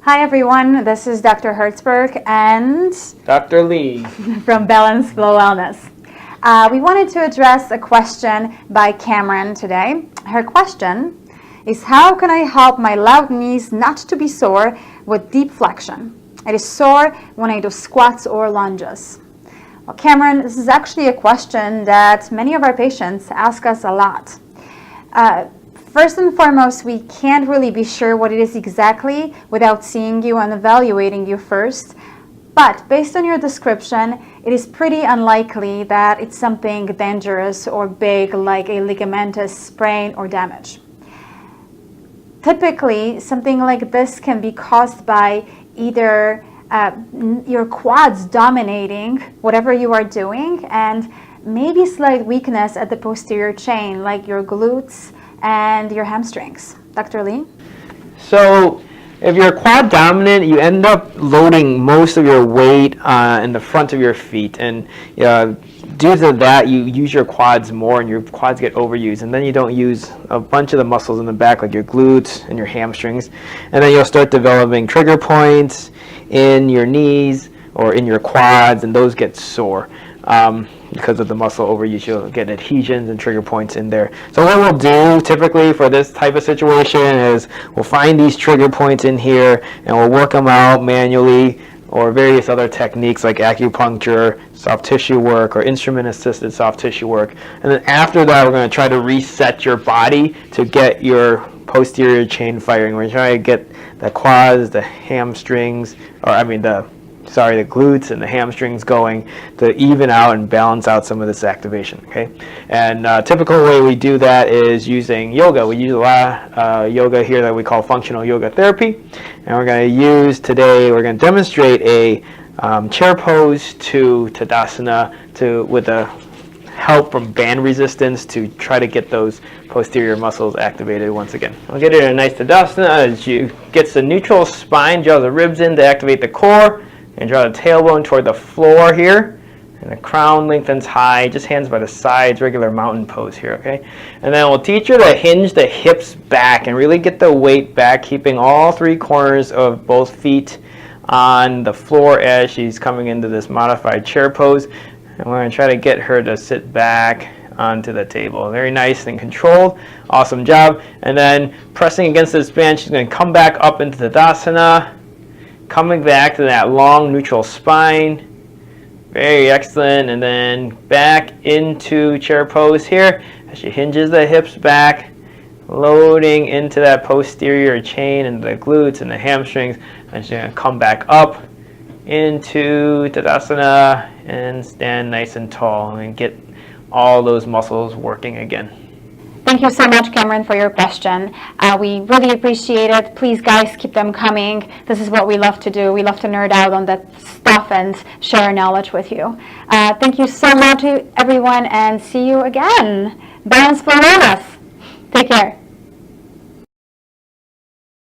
Hi everyone, this is Dr. Hertzberg and Dr. Lee from Balance Flow Wellness. We wanted to address a question by Cameron today. Her question is, how can I help my loud knees not to be sore with deep flexion? It is sore when I do squats or lunges. Well, Cameron, this is actually a question that many of our patients ask us a lot. First and foremost, we can't really be sure what it is exactly without seeing you and evaluating you first. But based on your description, it is pretty unlikely that it's something dangerous or big like a ligamentous sprain or damage. Typically, something like this can be caused by either your quads dominating whatever you are doing and maybe slight weakness at the posterior chain like your glutes and your hamstrings. Dr. Lee? So if you're quad dominant, you end up loading most of your weight in the front of your feet, and due to that you use your quads more and your quads get overused, and then you don't use a bunch of the muscles in the back like your glutes and your hamstrings, and then you'll start developing trigger points in your knees or in your quads, and those get sore. Because of the muscle overuse, you'll get adhesions and trigger points in there. So what we'll do typically for this type of situation is we'll find these trigger points in here and we'll work them out manually, or various other techniques like acupuncture, soft tissue work, or instrument assisted soft tissue work. And then after that, we're going to try to reset your body to get your posterior chain firing. We're trying to get the quads, the hamstrings, the glutes and the hamstrings going to even out and balance out some of this activation, okay? And typical way we do that is using yoga. We use a lot of yoga here that we call functional yoga therapy. And we're going to demonstrate a chair pose to Tadasana with the help from band resistance to try to get those posterior muscles activated once again. We'll get it in a nice Tadasana as you get the neutral spine, draw the ribs in to activate the core, and draw the tailbone toward the floor here, and the crown lengthens high, just hands by the sides, regular mountain pose here, okay? And then we'll teach you to hinge the hips back and really get the weight back, keeping all three corners of both feet on the floor as she's coming into this modified chair pose. And we're going to try to get her to sit back onto the table. Very nice and controlled. Awesome job. And then pressing against this band, she's going to come back up into Tadasana, coming back to that long neutral spine. Very excellent. And then back into chair pose here as she hinges the hips back, loading into that posterior chain and the glutes and the hamstrings. And she's going to come back up into Tadasana and stand nice and tall and get all those muscles working again. Thank you so much, Cameron, for your question. We really appreciate it. Please, guys, keep them coming. This is what we love to do. We love to nerd out on that stuff and share our knowledge with you. Thank you so much, everyone, and see you again. Balance Flow Wellness. Take care.